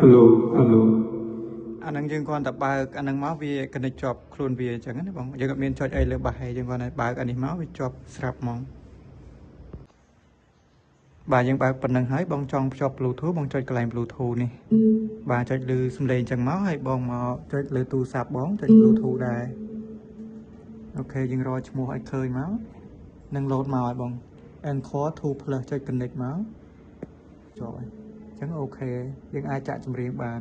alo alo អានឹងយើងគាត់តែបើកអានឹងមកវាកណិតជាប់ខ្លួនវាអញ្ចឹងណាបងយើងអត់មានចុចអីលើបាសហើយយើងគាត់តែបើកអានេះមកវាជាប់ស្រាប់ហ្មងបាទយើងបើកប៉ុណ្្នឹងហើយបងចង់ភ្ជាប់ Bluetooth បងចុចកន្លែង Bluetooth នេះបាទចុចលើសំឡេងអញ្ចឹងមកហើយបងមកចុចលើទូរស័ព្ទបងចុច Bluetooth ដែរអូខេយើងរកឈ្មោះឲ្យឃើញមកនឹង load មកឲ្យបង Encore 2 Plus ចុច connect មកជាប់ហើយអញ្ចឹងអូខេយើងអាចចាក់ចម្រៀងបាន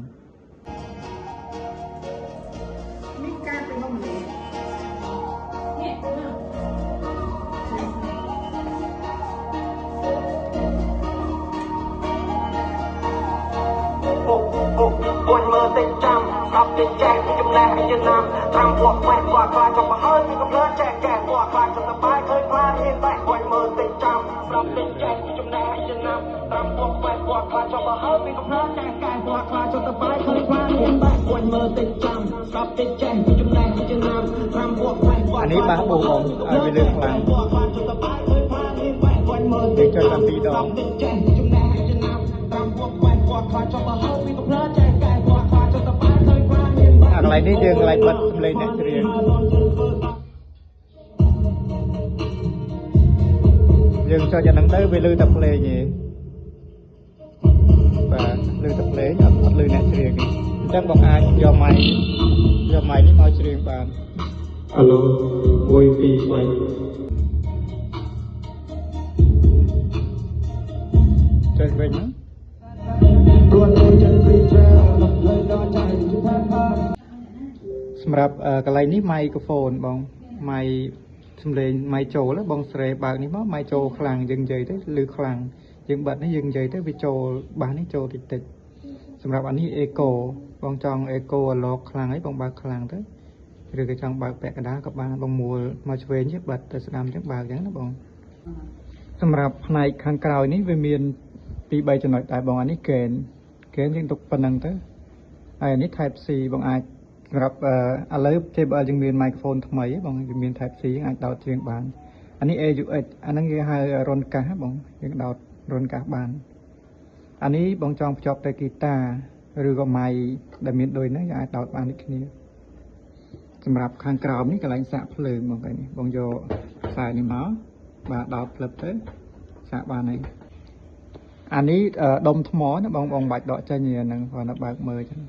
នេះការទៅនំលេនេះពួនមើលតិចចាំស្ដាប់តិចចែកពីចំណេះពីចំណាំតាមពួកខ្វែងខ្វាចង់មកហើយមានកំណើចែកចែកពួកខ្វាចង់ទៅបាយឃើញខ្លាមានបែកពួនមើលតិចចាំស្ដាប់តិចចែកពីចំណេះពីចំណាំតាមពួកខ្វែងខ្វាចង់មកហើយមានកំណើចែកចែកពួកខ្វាចង់ទៅបាយឃើញខ្លាមានបែកពួនមើលតិចចាំស្ដាប់តិចចែកពីចំណេះពីចំណាំតាមពួកខ្វែងអានេះបាសបូកបងឲ្យវាលើខ្លាំងយើងចុចតាមពីរដងអាកន្លែងនេះយើងកន្លែងបិទសំឡេងអ្នកច្រៀងយើងចុចអាហ្នឹងទៅវាលើតែភ្លេងទេបាទលើតែភ្លេងអត់លើអ្នកច្រៀងទេអញ្ចឹងបងអាចយកម៉ៃនេះមកច្រៀងបាន alo 1 2 3ចុចវិញហ្នឹងសម្រាប់កន្លែងនេះម៉ៃក្រូហ្វូនបងម៉ៃសំឡេងម៉ៃចូលបងស្រេបើកនេះមកម៉ៃចូលខ្លាំងយើងនិយាយទៅឮខ្លាំងយើងបិទនេះយើងនិយាយទៅវាចូលបាសនេះចូលតិចតិចសម្រាប់អានេះអេកូបងចង់អេកូអាឡូខ្លាំងហើយបងបើកខ្លាំងទៅឬក៏ចង់បើកពាក់កណ្ដាលក៏បានបងមួលមកឆ្វេងទៅបិទទៅស្ដាំចឹងបើកចឹងណាបងសម្រាប់ផ្នែកខាងក្រោយនេះវាមានពី3ចំណុចដែរបងអានេះកេនយើងទុកប៉ុណ្្នឹងទៅហើយអានេះ Type C បងអាចសម្រាប់ឥឡូវ JBL យើងមាន microphone ថ្មីបងយើងមាន Type C យើងអាចដោតជាងបានអានេះ AUX អាហ្នឹងគេហៅរុនកាសបងយើងដោតរុនកាសបានអានេះបងចង់ភ្ជាប់ទៅហ្គីតាឬក៏ម៉ៃដែលមានដូចហ្នឹងយើងអាចដោតបានដូចគ្នាសម្រាប់ខាងក្រោមនេះកន្លែងសាកភ្លើងបងនេះបងយកខ្សែនេះមកបាទដោតផ្លឹបទៅសាកបានហើយអានេះដុំថ្មណាបងបាច់ដកចេញអាហ្នឹងគ្រាន់តែបើកមើលចឹង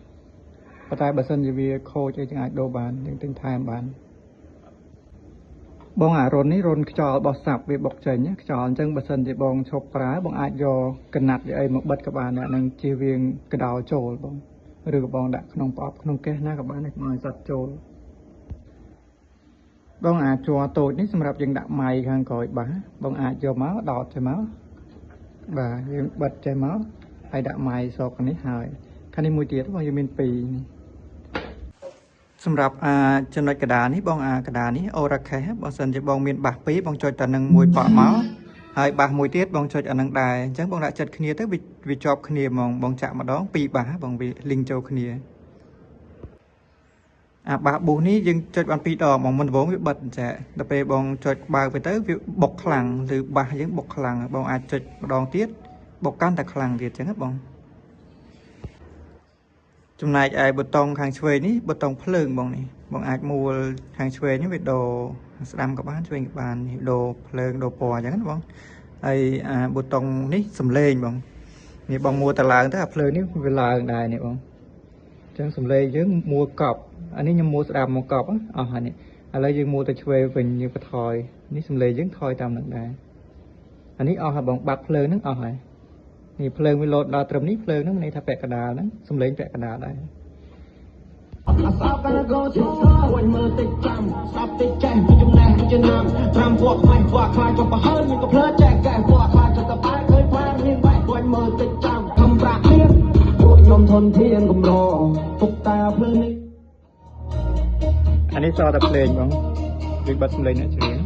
ប៉ុន្តែបើសិនជាវាខូចអីចឹងអាចដូរបានយើងទិញថែមបានបងអារុននេះរុនខ្យល់របស់សាប់វាបុកចេញខ្យល់អញ្ចឹងបើសិនជាបងឈប់ប្រើបងអាចយកកណាត់អីមកបិទក៏បានដែរនឹងជៀសវាងកដោចូលបងឬក៏បងដាក់ក្នុងប្រអប់ក្នុងកេសណាក៏បានដែរមកឲ្យសត្វចូលបងអាចជ័រតូចនេះសម្រាប់យើងដាក់ម៉ៃខាងក្រោយបាសបងអាចយកមកដោតចេញមកបាទយើងបិទចេញមកហើយដាក់ម៉ៃសកនេះហើយខាងនេះមួយទៀតបងយើងមាន2នេះសម្រាប់ចំណុចកដានេះបងកដានេះ Oracle បើសិនជាបងមានបាស2បងចុចតែនឹងមួយប៉ក់មកហើយបាសមួយទៀតបងចុចអានឹងដែរអញ្ចឹងបងដាក់ចិត្តគ្នាទៅវាជាប់គ្នាហ្មងបងចាក់ម្ដង2បាសបងវា link ចូលគ្នាបាសប៊ូសនេះយើងចុចបាន2ដងបងមុនដំបូងវាបិទចាដល់ពេលបងចុចបើកទៅវាបុកខ្លាំងឬបាសយើងបុកខ្លាំងបងអាចចុចម្ដងទៀតបុកកាន់តែខ្លាំងទៀតអញ្ចឹងណាបងចំណែកឯប៊ូតុងខាងឆ្វេងនេះប៊ូតុងភ្លើងបងនេះបងអាចមួលខាងឆ្វេងនេះវាដូរស្ដាំក៏បានឆ្វេងក៏បានដូរភ្លើងដូរពណ៌អញ្ចឹងណាបងហើយប៊ូតុងនេះសំឡេងបងនេះបងមួលទៅឡើងទៅអាភ្លើងនេះវាឡើងដែរនេះបងអញ្ចឹងសំឡេងយើងមួលកប់អានេះខ្ញុំមួលស្ដាប់មកកប់អស់ហើយនេះឥឡូវយើងមួលទៅឆ្វេងវិញយើងបន្ថយនេះសំឡេងយើងថយតាមនឹងដែរអានេះអស់ហើយបងបាត់ភ្លើងហ្នឹងអស់ហើយនេះភ្លើងវាលោតដល់ត្រឹមនេះភ្លើងហ្នឹងន័យថាពាក់កណ្ដាលហ្នឹងសំឡេងពាក់កណ្ដាលដែរអាសាប់កោជួយវិញមើលតិចចាំស្ដាប់តិចចេះពីចំណេះពីចំណាំត្រាំពួកខ្វាញ់ខ្លាចចុះប្រហើនមានក៏ភ្លើចែកកែពួកខ្លាចចុះទៅបាយឃើញខ្លាចមានបែកវិញមើលតិចចាំខំប្រាក់ទៀតពួកខ្ញុំធនធានកំរពុកតាភ្លើងនេះអានេះសតែភ្លេងបងយើងបិទសំឡេងអ្នកច្រៀង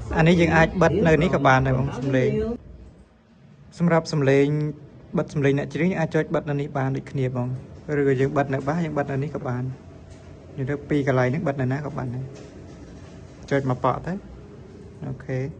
anh ấy dừng ai bật nơi ní các bạn này bằng xâm lên xâm rạp xâm lên bật xâm lên nè chỉ ai cho bật nơi ní bạn được kia bằng rồi dừng bật nơi bá dừng bật nơi ní các bạn như đó pi cái này nước bật nơi ná các bạn này cho mà bỏ thế ok